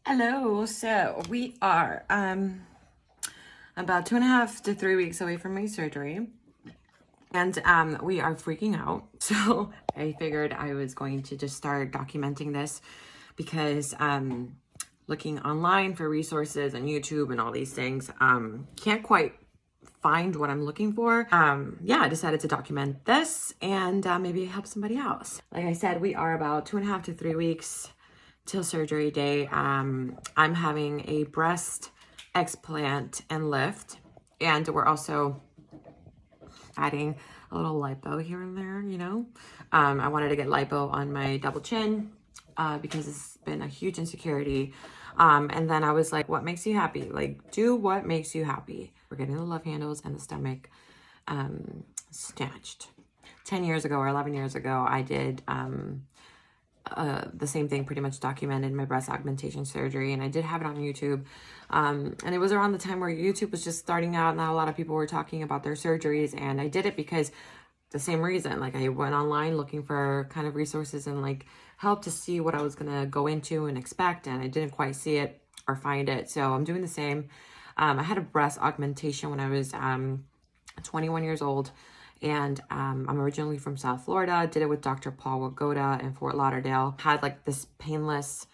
Hello, so we are about 2.5 to 3 weeks away from my surgery, and we are freaking out. So I figured I was going to just start documenting this because looking online for resources and YouTube and all these things, can't quite find what I'm looking for. Yeah, I decided to document this and maybe help somebody else. Like I said, we are about 2.5 to 3 weeks till surgery day. I'm having a breast explant and lift, and we're also adding a little lipo here and there, you know. I wanted to get lipo on my double chin because it's been a huge insecurity. And then I was like, what makes you happy? Like, do what makes you happy. We're getting the love handles and the stomach snatched. 10 years ago or 11 years ago, I did the same thing, pretty much documented my breast augmentation surgery, and I did have it on YouTube. And it was around the time where YouTube was just starting out. Not a lot of people were talking about their surgeries, and I did it because the same reason. Like, I went online looking for kind of resources and like help to see what I was gonna go into and expect, and I didn't quite see it or find it. So I'm doing the same. I had a breast augmentation when I was 21 years old. And I'm originally from South Florida. Did it with Dr. Paul Wigoda in Fort Lauderdale. Had like this painless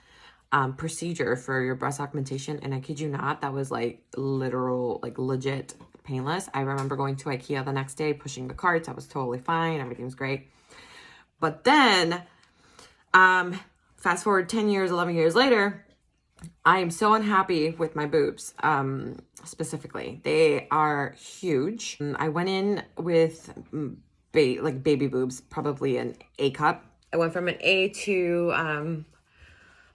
procedure for your breast augmentation. And I kid you not, that was like literal, like legit painless. I remember going to IKEA the next day, pushing the carts. I was totally fine. Everything was great. But then fast forward 10 years, 11 years later, I am so unhappy with my boobs, specifically. They are huge. I went in with like baby boobs, probably an A cup. I went from an A to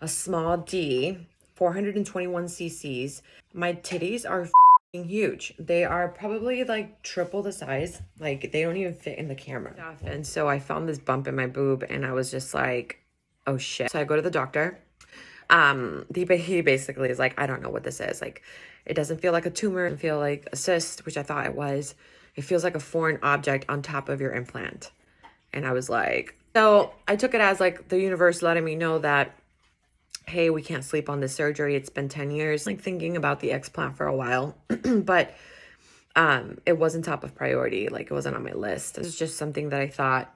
a small D, 421 cc's. My titties are huge. They are probably like triple the size. Like, they don't even fit in the camera. And so I found this bump in my boob and I was just like, oh shit. So I go to the doctor. He basically is like, I don't know what this is. Like, it doesn't feel like a tumor. It doesn't feel like a cyst, which I thought it was. It feels like a foreign object on top of your implant. And I was like, so I took it as like the universe letting me know that, hey, we can't sleep on this surgery. It's been 10 years, like thinking about the explant for a while, but it wasn't top of priority. Like, it wasn't on my list. It was just something that I thought,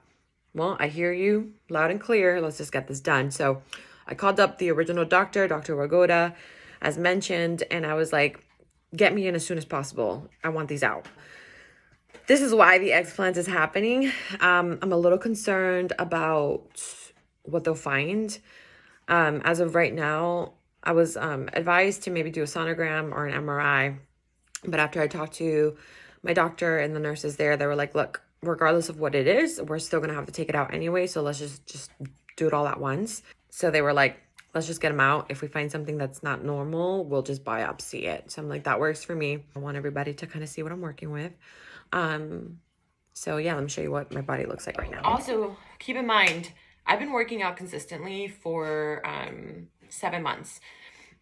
well, I hear you loud and clear. Let's just get this done. So I called up the original doctor, Dr. Wigoda, as mentioned, and I was like, get me in as soon as possible. I want these out. This is why the explant is happening. I'm a little concerned about what they'll find. As of right now, I was advised to maybe do a sonogram or an MRI. But after I talked to my doctor and the nurses there, they were like, look, regardless of what it is, we're still going to have to take it out anyway. So let's just do it all at once. So they were like, let's just get them out. If we find something that's not normal, we'll just biopsy it. So I'm like, that works for me. I want everybody to kind of see what I'm working with. So yeah, let me show you what my body looks like right now. Also, keep in mind, I've been working out consistently for 7 months,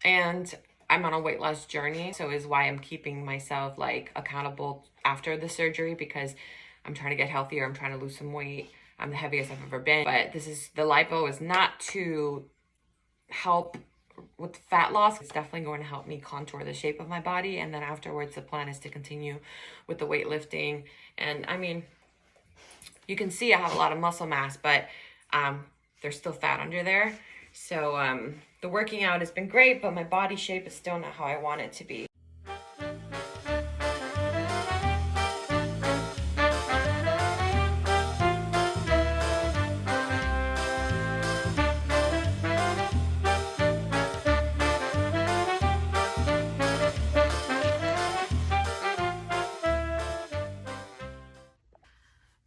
and I'm on a weight loss journey. So is why I'm keeping myself like accountable after the surgery, because I'm trying to get healthier. I'm trying to lose some weight. I'm the heaviest I've ever been. But the lipo is not to help with fat loss. It's definitely going to help me contour the shape of my body. And then afterwards, the plan is to continue with the weightlifting. And I mean, you can see I have a lot of muscle mass, but there's still fat under there. So the working out has been great, but my body shape is still not how I want it to be.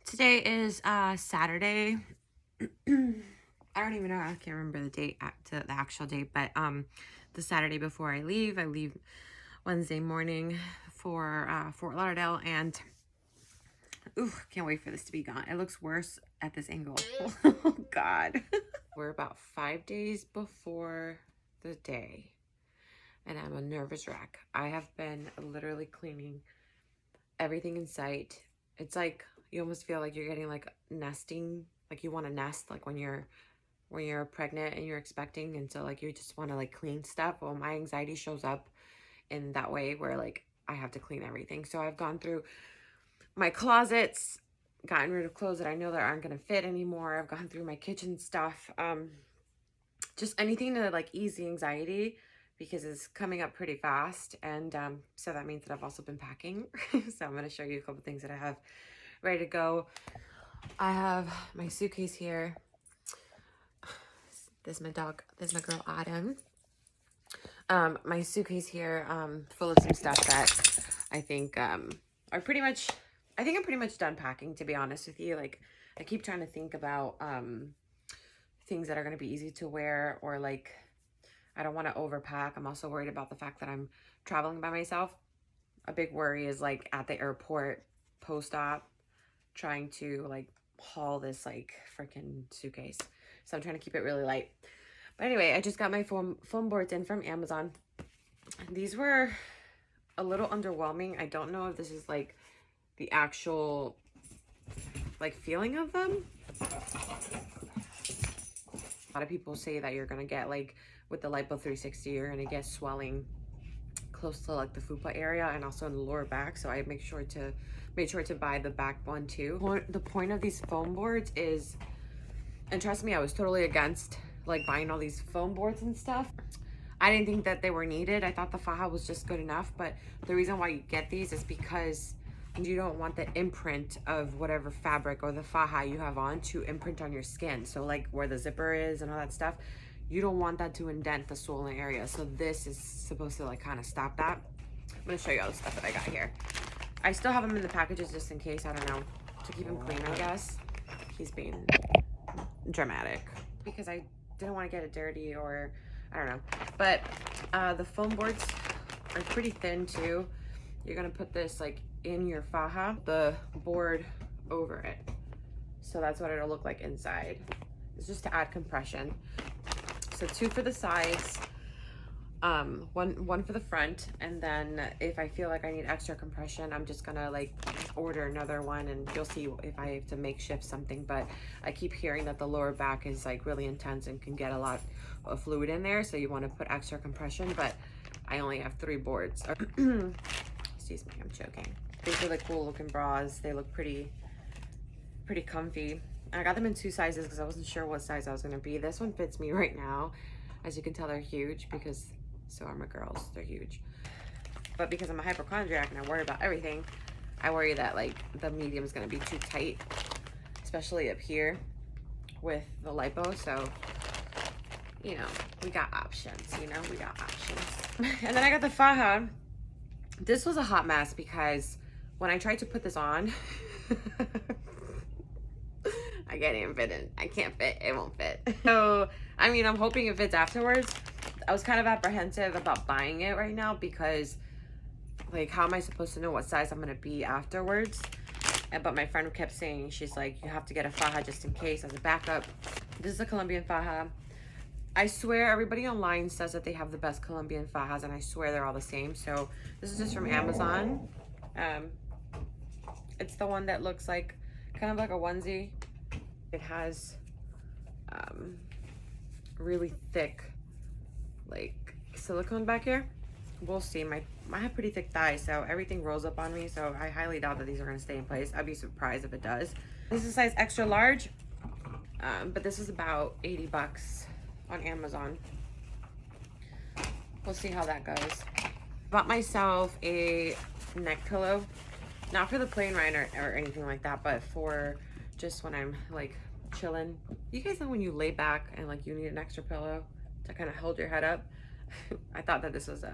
Today is Saturday. I don't even know. I can't remember the date, the actual date, but the Saturday before I leave Wednesday morning for Fort Lauderdale, and ooh, can't wait for this to be gone. It looks worse at this angle. Oh God. We're about 5 days before the day, and I'm a nervous wreck. I have been literally cleaning everything in sight. It's like you almost feel like you're getting like nesting, like you want to nest, like when you're pregnant and you're expecting, and so like you just want to like clean stuff. Well, my anxiety shows up in that way where like I have to clean everything. So I've gone through my closets, gotten rid of clothes that I know that aren't going to fit anymore. I've gone through my kitchen stuff, just anything to like ease the anxiety, because it's coming up pretty fast. And so that means that I've also been packing. So I'm going to show you a couple things that I have ready to go. I have my suitcase here. This is my dog. This is my girl Autumn. My suitcase here, full of some stuff that I think are pretty much, I think I'm pretty much done packing, to be honest with you. Like, I keep trying to think about things that are going to be easy to wear, or like, I don't want to overpack. I'm also worried about the fact that I'm traveling by myself. A big worry is like at the airport, post-op, trying to like haul this like freaking suitcase. So I'm trying to keep it really light. But anyway, I just got my foam boards in from Amazon. These were a little underwhelming. I don't know if this is like the actual like feeling of them. A lot of people say that you're gonna get like with the Lipo 360, you're gonna get swelling close to like the fupa area and also in the lower back. So I made sure to buy the back one too. The point of these foam boards is, and trust me, I was totally against like buying all these foam boards and stuff. I didn't think that they were needed. I thought the faja was just good enough, but the reason why you get these is because you don't want the imprint of whatever fabric or the faja you have on to imprint on your skin. So like where the zipper is and all that stuff, you don't want that to indent the swollen area. So this is supposed to like kind of stop that. I'm gonna show you all the stuff that I got here. I still have them in the packages just in case, I don't know, to keep him clean, I guess. He's being dramatic because I didn't want to get it dirty, or I don't know. But the foam boards are pretty thin too. You're gonna put this like in your faja, the board over it. So that's what it'll look like inside. It's just to add compression. So 2 for the sides, one for the front, and then if I feel like I need extra compression, I'm just gonna like order another one, and you'll see if I have to makeshift something. But I keep hearing that the lower back is like really intense and can get a lot of fluid in there, so you want to put extra compression. But I only have 3 boards. Excuse me, I'm choking. These are like cool looking bras. They look pretty comfy. I got them in 2 sizes because I wasn't sure what size I was gonna be. This one fits me right now. As you can tell, they're huge, because so are my girls. They're huge. But because I'm a hypochondriac and I worry about everything, I worry that like the medium is gonna be too tight, especially up here with the lipo. So, you know, we got options, we got options. And then I got the faja. This was a hot mess because when I tried to put this on, I can't even fit in. I can't fit. It won't fit. So, I mean, I'm hoping it fits afterwards. I was kind of apprehensive about buying it right now because, like, how am I supposed to know what size I'm going to be afterwards? But my friend kept saying, she's like, you have to get a faja just in case as a backup. This is a Colombian faja. I swear everybody online says that they have the best Colombian fajas, and I swear they're all the same. So this is just from Amazon. It's the one that looks like kind of like a onesie. It has really thick like silicone back here. We'll see. I have pretty thick thighs, so everything rolls up on me, so I highly doubt that these are going to stay in place. I'd be surprised if it does. This is size extra large, but this is about 80 bucks on Amazon. We'll see how that goes. Bought myself a neck pillow, not for the plane ride or anything like that, but for just when I'm like chilling. You guys know when you lay back and like you need an extra pillow to kind of hold your head up? I thought that this was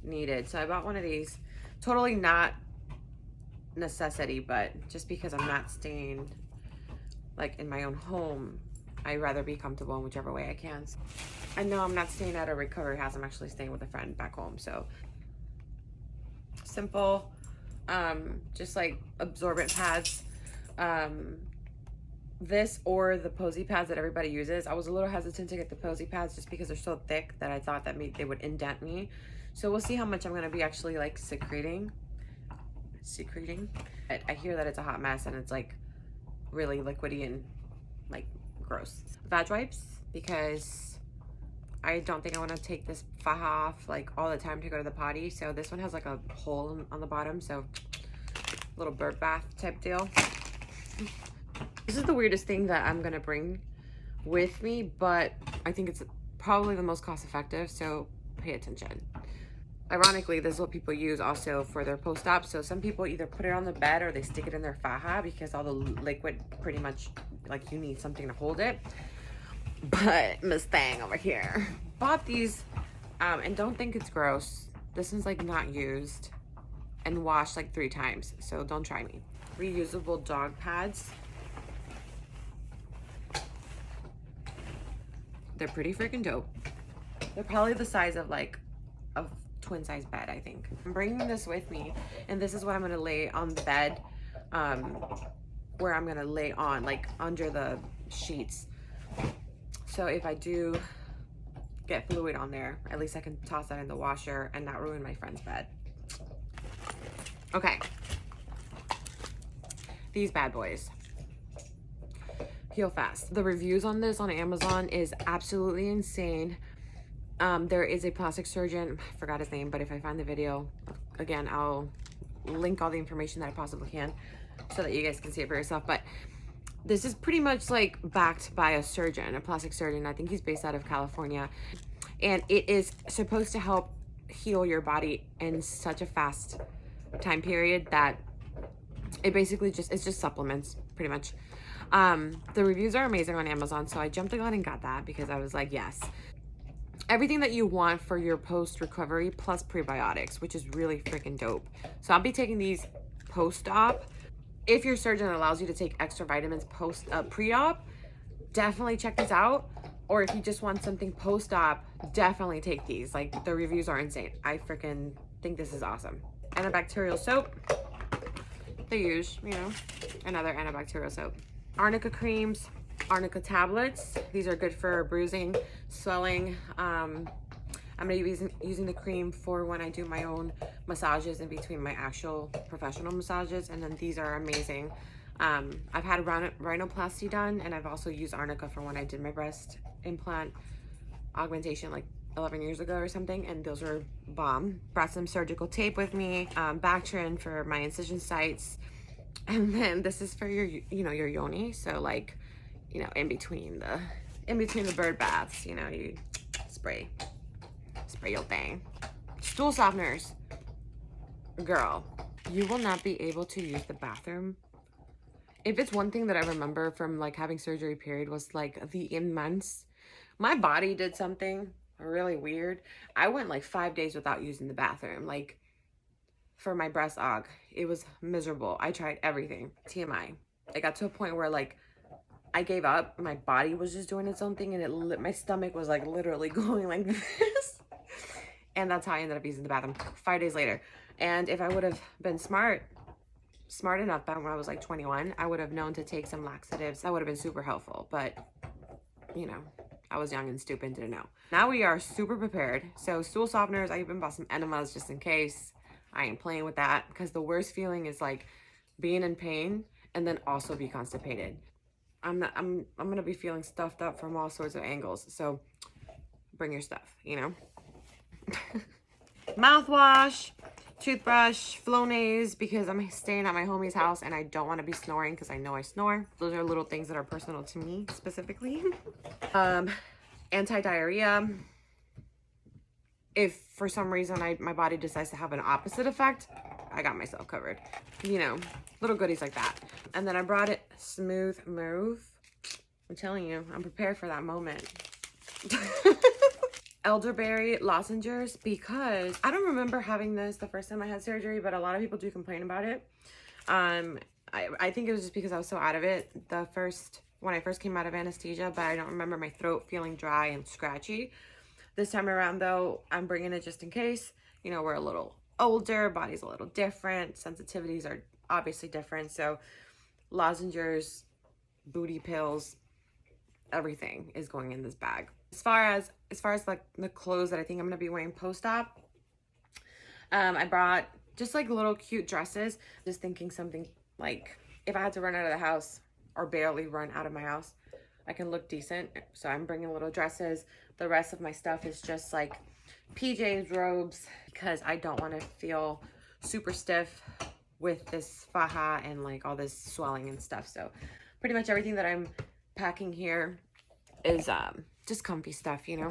needed, so I bought one of these. Totally not necessity, but just because I'm not staying like in my own home, I'd rather be comfortable in whichever way I can. I know I'm not staying at a recovery house. I'm actually staying with a friend back home. So simple, just like absorbent pads. This or the posy pads that everybody uses. I was a little hesitant to get the posy pads just because they're so thick that I thought that they would indent me. So we'll see how much I'm going to be actually like secreting. secreting. I hear that it's a hot mess and it's like really liquidy and like gross. Vag wipes, because I don't think I want to take this faja off like all the time to go to the potty. So this one has like a hole on the bottom, so little bird bath type deal. This is the weirdest thing that I'm gonna bring with me, but I think it's probably the most cost effective, so pay attention. Ironically, this is what people use also for their post-op. So some people either put it on the bed or they stick it in their faja because all the liquid pretty much, like, you need something to hold it. But Miss Thang over here bought these, and don't think it's gross. This one's like not used and washed like 3 times, so don't try me. Reusable dog pads. They're pretty freaking dope. They're probably the size of like a twin size bed, I think. I'm bringing this with me, and this is what I'm gonna lay on the bed, where I'm gonna lay on, like under the sheets. So if I do get fluid on there, at least I can toss that in the washer and not ruin my friend's bed. Okay. These bad boys. Heal fast. The reviews on this on Amazon is absolutely insane. There is a plastic surgeon, I forgot his name, but if I find the video, again, I'll link all the information that I possibly can so that you guys can see it for yourself. But this is pretty much like backed by a surgeon, a plastic surgeon. I think he's based out of California. And it is supposed to help heal your body in such a fast time period that it basically it's just supplements, pretty much. The reviews are amazing on Amazon, so I jumped the gun and got that because I was like, yes. Everything that you want for your post-recovery plus prebiotics, which is really freaking dope. So I'll be taking these post-op. If your surgeon allows you to take extra vitamins pre-op, definitely check these out. Or if you just want something post-op, definitely take these. Like, the reviews are insane. I freaking think this is awesome. Antibacterial soap. They use, you know, another antibacterial soap. Arnica creams, arnica tablets. These are good for bruising, swelling. I'm gonna be using the cream for when I do my own massages in between my actual professional massages, and then these are amazing. I've had rhinoplasty done, and I've also used arnica for when I did my breast implant augmentation like 11 years ago or something, and those were bomb. Brought some surgical tape with me, Bactrin for my incision sites, and then this is for your, you know, your yoni. So like, you know, in between the bird baths, you know, you spray your thing. Stool softeners. Girl, you will not be able to use the bathroom. If it's one thing that I remember from like having surgery period was like the immense, my body did something really weird. I went like 5 days without using the bathroom. Like for my breast aug, it was miserable. I tried everything. TMI. It got to a point where like I gave up. My body was just doing its own thing, and my stomach was like literally going like this. And that's how I ended up using the bathroom 5 days later. And if I would have been smart enough back when I was like 21, I would have known to take some laxatives. That would have been super helpful. But, you know, I was young and stupid, didn't know. Now we are super prepared. So stool softeners, I even bought some enemas just in case. I ain't playing with that, because the worst feeling is like being in pain and then also be constipated. I'm gonna be feeling stuffed up from all sorts of angles. So bring your stuff, you know. Mouthwash, toothbrush, Flonase, because I'm staying at my homie's house and I don't want to be snoring because I know I snore. Those are little things that are personal to me specifically. Anti-diarrhea. If for some reason my body decides to have an opposite effect, I got myself covered. You know, little goodies like that. And then I brought it Smooth Move. I'm telling you, I'm prepared for that moment. Elderberry lozenges, because I don't remember having this the first time I had surgery, but a lot of people do complain about it. I think it was just because I was so out of it when I first came out of anesthesia, but I don't remember my throat feeling dry and scratchy. This time around though, I'm bringing it just in case. You know, we're a little older, body's a little different, sensitivities are obviously different, so lozenges, booty pills, everything is going in this bag. As far as like the clothes that I think I'm gonna be wearing post-op, I brought just like little cute dresses. Just thinking something like if I had to run out of the house or barely run out of my house, I can look decent. So I'm bringing little dresses. The rest of my stuff is just like PJs, robes, because I don't want to feel super stiff with this faja and like all this swelling and stuff. So pretty much everything that I'm packing here is just comfy stuff, you know.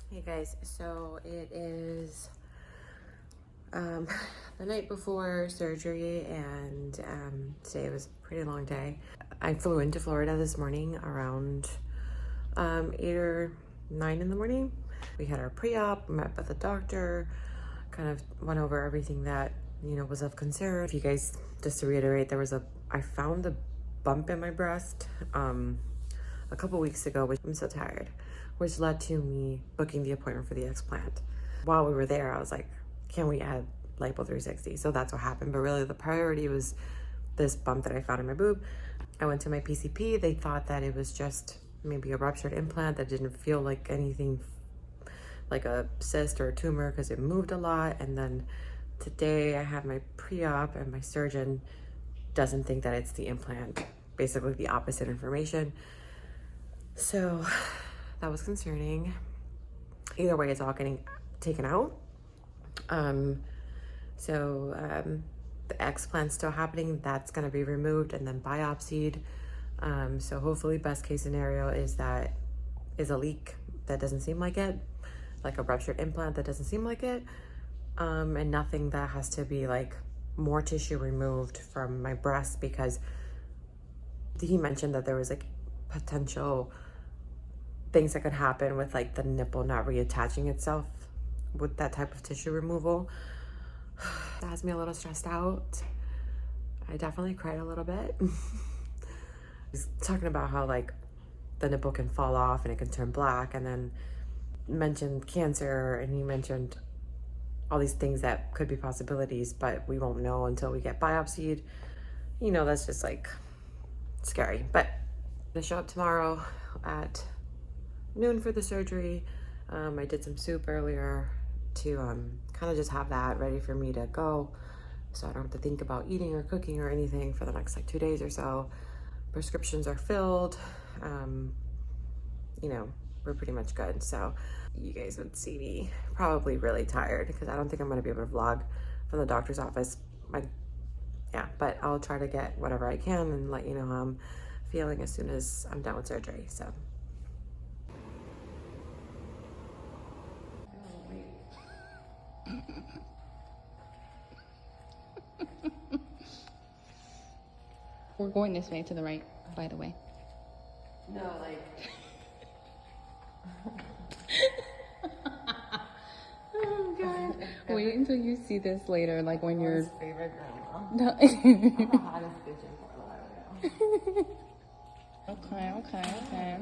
Hey guys, so it is the night before surgery, and today was a pretty long day. I flew into Florida this morning around 8 or 9 in the morning. We had our pre-op, met with the doctor, kind of went over everything that, you know, was of concern. If you guys, just to reiterate, I found a bump in my breast a couple weeks ago, which I'm so tired, which led to me booking the appointment for the explant. While we were there, I was like, can we add Lipo 360? So that's what happened. But really the priority was this bump that I found in my boob. I went to my PCP. They thought that it was just maybe a ruptured implant that didn't feel like anything like a cyst or a tumor because it moved a lot. And then today I have my pre-op and my surgeon doesn't think that it's the implant, basically the opposite information. So that was concerning. Either way, it's all getting taken out. The explant's still happening. That's going to be removed and then biopsied. So hopefully best case scenario is a leak that doesn't seem like it, like a ruptured implant that doesn't seem like it, and nothing that has to be like more tissue removed from my breast, because he mentioned that there was like potential things that could happen with like the nipple not reattaching itself with that type of tissue removal. That has me a little stressed out. I definitely cried a little bit. He's talking about how like the nipple can fall off and it can turn black, and then mentioned cancer, and he mentioned all these things that could be possibilities, but we won't know until we get biopsied. You know, that's just like scary. But I'm gonna show up tomorrow at noon for the surgery. I did some soup earlier to kind of just have that ready for me to go, so I don't have to think about eating or cooking or anything for the next like 2 days or so. Prescriptions are filled. You know, we're pretty much good. So you guys would see me probably really tired because I don't think I'm going to be able to vlog from the doctor's office. But I'll try to get whatever I can and let you know how I'm feeling as soon as I'm done with surgery. So we're going this way to the right, by the way. no, like Oh god. Wait until you see this later, like when you're favorite grandma. no. I'm the hottest bitch in Fort Lauderdale. Okay.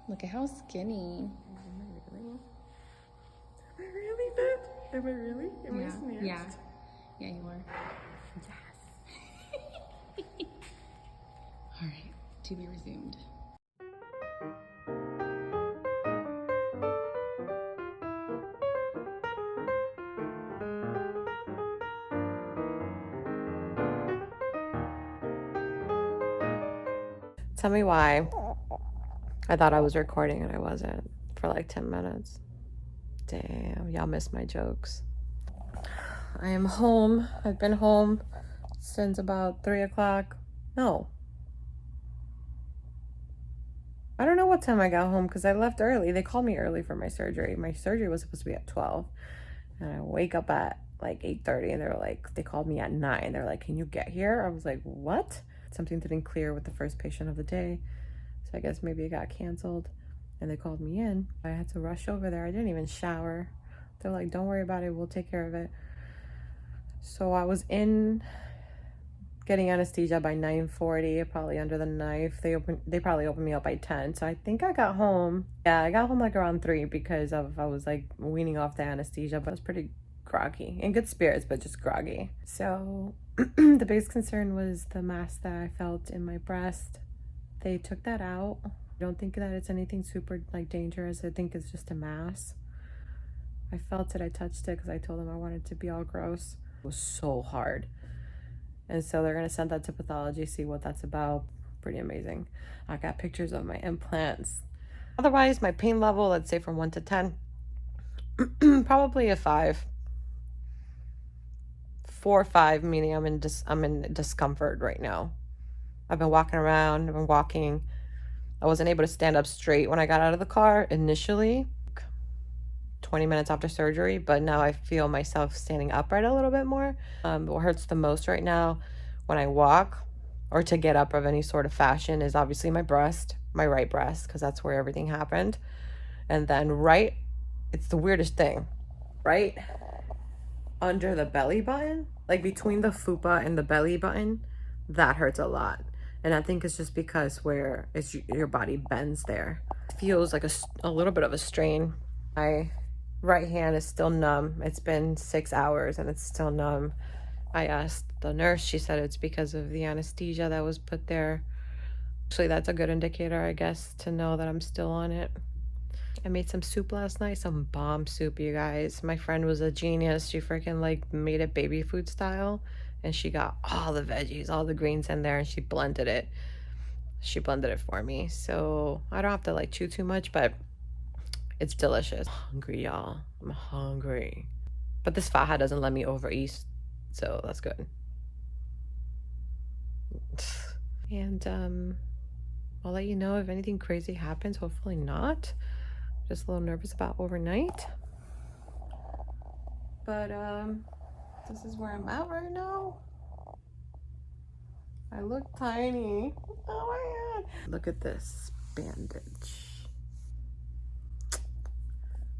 Look at how skinny. Am I really fit? Am I really? Am I snatched? Yeah, you are. Yes. All right, to be resumed. Tell me why I thought I was recording and I wasn't for like 10 minutes. Damn, y'all missed my jokes. I am home. I've been home since about 3 o'clock. No. I don't know what time I got home because I left early. They called me early for my surgery. My surgery was supposed to be at 12. And I wake up at like 8:30 and they called me at 9. They're like, can you get here? I was like, what? Something didn't clear with the first patient of the day, so I guess maybe it got canceled, and they called me in. I had to rush over there. I didn't even shower. They're like, don't worry about it, we'll take care of it. So I was in getting anesthesia by 9:40, probably under the knife. They probably opened me up by 10. So I think I got home. Yeah, I got home like around 3 because I was like weaning off the anesthesia, but I was pretty groggy. In good spirits, but just groggy. So the biggest concern was the mass that I felt in my breast. They took that out. I don't think that it's anything super like dangerous. I think it's just a mass. I felt it, I touched it because I told them I wanted it to be all gross. It was so hard. And so they're going to send that to pathology, see what that's about. Pretty amazing. I got pictures of my implants. Otherwise, my pain level, let's say from 1 to 10, probably a 5. 4 or 5, meaning I'm in discomfort right now. I've been walking around, I've been walking. I wasn't able to stand up straight when I got out of the car initially, 20 minutes after surgery, but now I feel myself standing upright a little bit more. What hurts the most right now when I walk or to get up of any sort of fashion is obviously my breast, my right breast, because that's where everything happened. And then it's the weirdest thing, right under the belly button, like between the fupa and the belly button, that hurts a lot. And I think it's just because where your body bends there. It feels like a little bit of a strain. My right hand is still numb. It's been 6 hours and it's still numb. I asked the nurse, she said it's because of the anesthesia that was put there. Actually, that's a good indicator, I guess, to know that I'm still on it. I made some soup last night, some bomb soup, you guys. My friend was a genius. She freaking like made it baby food style, and she got all the veggies, all the greens in there, and she blended it. She blended it for me, so I don't have to like chew too much, but it's delicious. I'm hungry, y'all. I'm hungry. But this faja doesn't let me overeat, so that's good. And I'll let you know if anything crazy happens. Hopefully not. Just a little nervous about overnight. But this is where I'm at right now. I look tiny. Oh my god. Look at this bandage.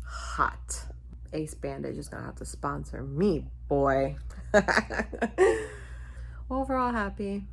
Hot. Ace Bandage is gonna have to sponsor me, boy. Overall happy.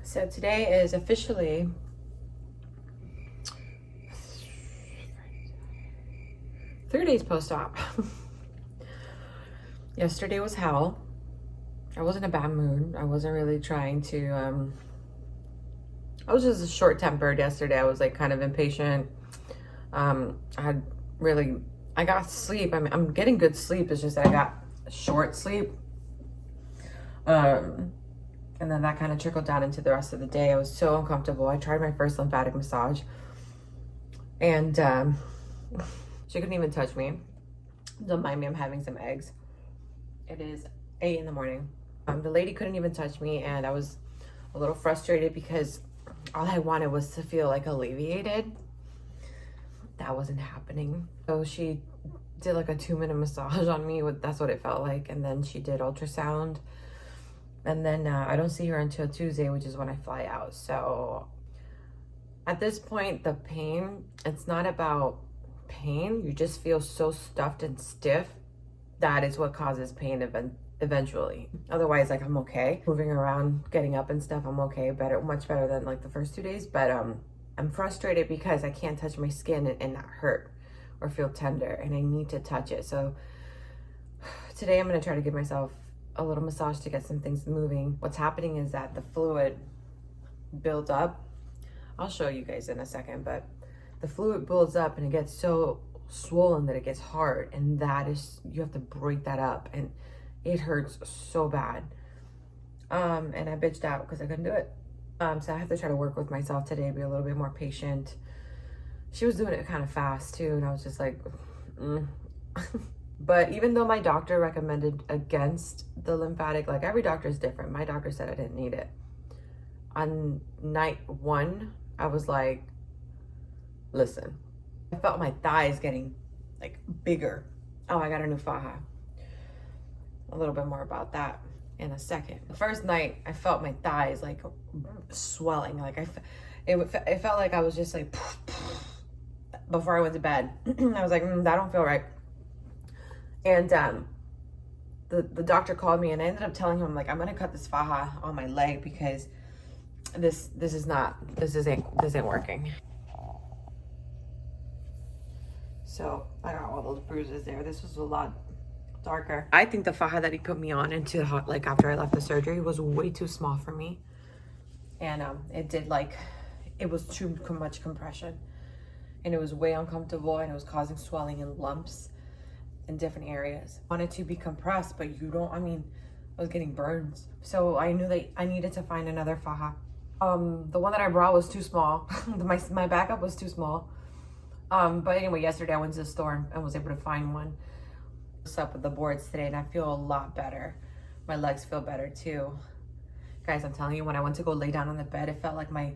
So today is officially three days post-op. Yesterday was hell. I was in a bad mood. I wasn't really trying to, I was just short-tempered yesterday. I was like kind of impatient. I got sleep. I'm getting good sleep. It's just that I got short sleep. And then that kind of trickled down into the rest of the day. I was so uncomfortable. I tried my first lymphatic massage and she couldn't even touch me. Don't mind me, I'm having some eggs. It is 8 in the morning. The lady couldn't even touch me, and I was a little frustrated because all I wanted was to feel like alleviated. That wasn't happening. So she did like a 2-minute massage on me. That's what it felt like. And then she did ultrasound. And then I don't see her until Tuesday, which is when I fly out. So at this point, the pain, it's not about pain. You just feel so stuffed and stiff. That is what causes pain eventually. Otherwise, like, I'm okay. Moving around, getting up and stuff, I'm okay. Much better than like the first 2 days. But I'm frustrated because I can't touch my skin and not hurt or feel tender. And I need to touch it. So today I'm going to try to give myself a little massage to get some things moving. What's happening is that the fluid builds up. I'll show you guys in a second, but the fluid builds up and it gets so swollen that it gets hard, and that is, you have to break that up, and it hurts so bad. And I bitched out because I couldn't do it. So I have to try to work with myself today, be a little bit more patient. She was doing it kind of fast too, and I was just like, But even though my doctor recommended against the lymphatic, like every doctor is different. My doctor said I didn't need it. On night 1, I was like, listen, I felt my thighs getting like bigger. Oh, I got a new faja. A little bit more about that in a second. The first night, I felt my thighs like swelling. Like it felt like I was just like, before I went to bed. I was like, that don't feel right. And the doctor called me, and I ended up telling him, like, I'm gonna cut this faja on my leg because this isn't working. So I got all those bruises there. This was a lot darker. I think the faja that he put me on into the hot, like after I left the surgery, was way too small for me, and it was too much compression, and it was way uncomfortable, and it was causing swelling and lumps in different areas. I wanted to be compressed, but I was getting burns. So I knew that I needed to find another faja. The one that I brought was too small. my backup was too small. But anyway, yesterday I went to the store and was able to find one. What's up with the boards today, and I feel a lot better. My legs feel better too. Guys, I'm telling you, when I went to go lay down on the bed, it felt like my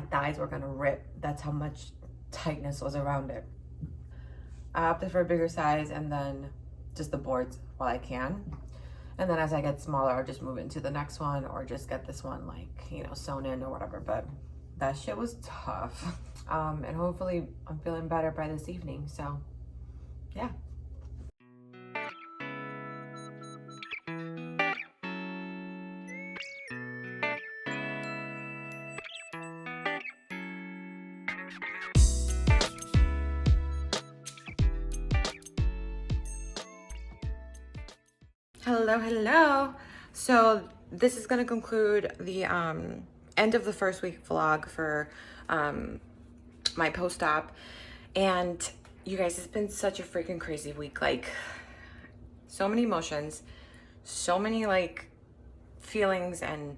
thighs were gonna rip. That's how much tightness was around it. I opted for a bigger size, and then just the boards while I can. And then as I get smaller, I'll just move into the next one, or just get this one, like, sewn in or whatever. But that shit was tough. And hopefully I'm feeling better by this evening. So yeah. Hello. So this is going to conclude the end of the first week vlog for my post-op. And you guys, it's been such a freaking crazy week. Like, so many emotions, so many like feelings, and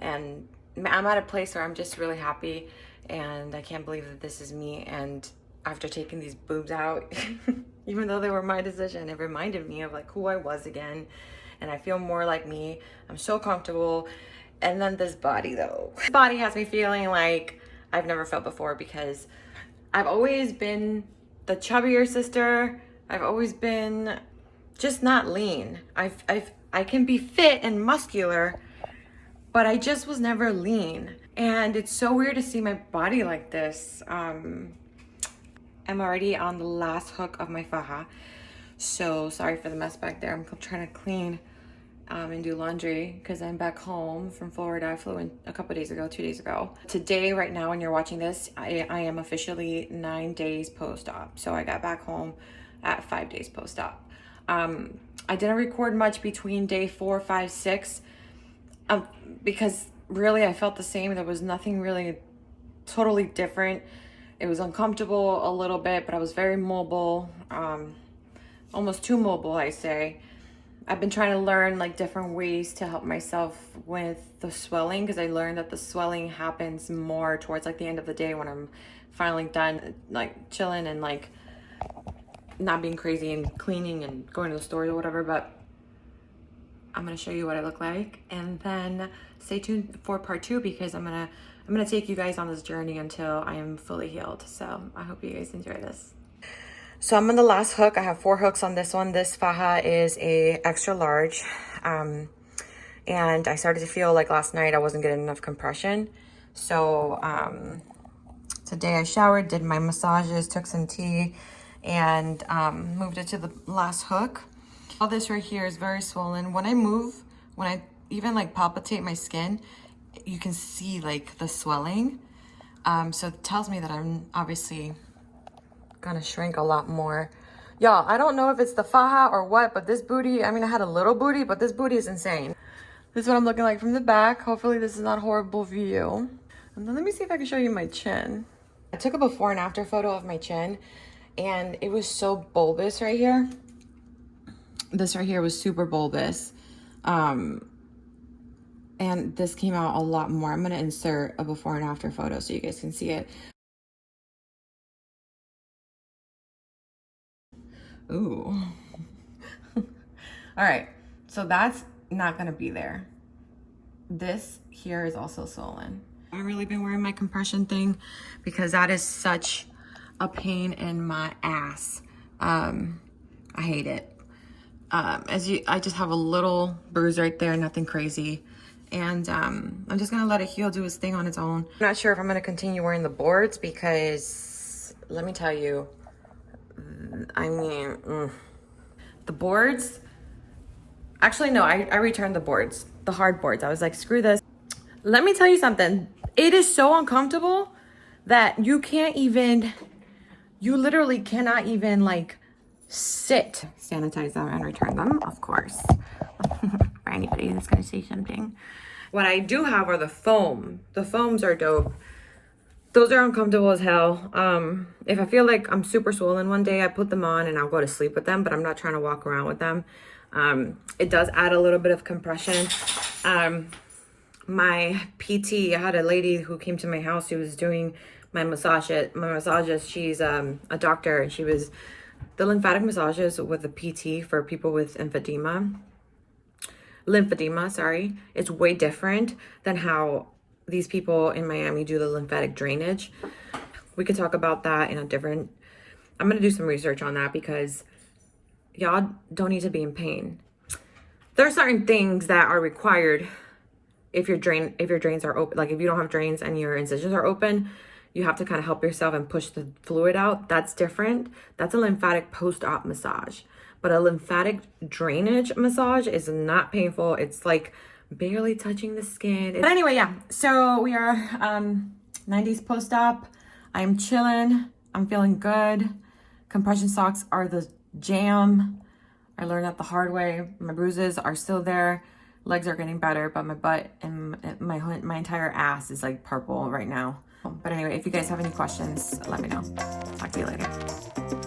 I'm at a place where I'm just really happy, and I can't believe that this is me. And after taking these boobs out, even though they were my decision, it reminded me of like who I was again, and I feel more like me. I'm so comfortable. And then this body though, this body has me feeling like I've never felt before, because I've always been the chubbier sister. I've always been just not lean. I can be fit and muscular, but I just was never lean. And it's so weird to see my body like this. I'm already on the last hook of my faja, so sorry for the mess back there. I'm trying to clean and do laundry because I'm back home from Florida. I flew in a couple days ago, 2 days ago. Today, right now, when you're watching this, I am officially 9 days post-op. So I got back home at 5 days post-op. I didn't record much between day 4, 5, 6 because really I felt the same. There was nothing really totally different. It was uncomfortable a little bit, but I was very mobile, almost too mobile, I say. I've been trying to learn like different ways to help myself with the swelling, because I learned that the swelling happens more towards like the end of the day when I'm finally done like chilling and like not being crazy and cleaning and going to the stores or whatever. But I'm gonna show you what I look like, and then stay tuned for part 2, because I'm gonna take you guys on this journey until I am fully healed. So I hope you guys enjoy this. So I'm on the last hook. I have 4 hooks on this one. This faja is a extra large. And I started to feel like last night I wasn't getting enough compression. So today I showered, did my massages, took some tea, and moved it to the last hook. All this right here is very swollen. When I move, when I even like palpitate my skin, you can see like the swelling. So it tells me that I'm obviously gonna shrink a lot more. Y'all, I don't know if it's the faja or what, but this booty, I mean, I had a little booty, but this booty is insane. This is what I'm looking like from the back. Hopefully this is not a horrible view. And then let me see if I can show you my chin. I took a before and after photo of my chin, and it was so bulbous right here. This right here was super bulbous. And this came out a lot more. I'm gonna insert a before and after photo so you guys can see it. Ooh. All right, so that's not gonna be there. This here is also swollen. I haven't really been wearing my compression thing because that is such a pain in my ass. I hate it. I just have a little bruise right there, nothing crazy. And I'm just gonna let it heal, do its thing on its own. I'm not sure if I'm gonna continue wearing the boards because let me tell you, I mean, the boards, actually no, I returned the boards, the hard boards. I was like, screw this. Let me tell you something. It is so uncomfortable that you literally cannot even like sit. Sanitize them and return them, of course. For anybody that's gonna say something. What I do have are the foam. The foams are dope. Those are uncomfortable as hell. If I feel like I'm super swollen one day, I put them on and I'll go to sleep with them, but I'm not trying to walk around with them. It does add a little bit of compression. My PT, I had a lady who came to my house who was doing my massages. She's a doctor, and she was the lymphatic massages with a PT for people with lymphedema, sorry. It's way different than how these people in Miami do the lymphatic drainage. We could talk about that in a different, I'm gonna do some research on that because y'all don't need to be in pain. There are certain things that are required if your drains are open. Like if you don't have drains and your incisions are open, you have to kind of help yourself and push the fluid out. That's different. That's a lymphatic post-op massage. But a lymphatic drainage massage is not painful. It's like barely touching the skin. But anyway, yeah. So we are 90s post-op. I'm chilling. I'm feeling good. Compression socks are the jam. I learned that the hard way. My bruises are still there. Legs are getting better, but my butt and my entire ass is like purple right now. But anyway, if you guys have any questions, let me know. Talk to you later.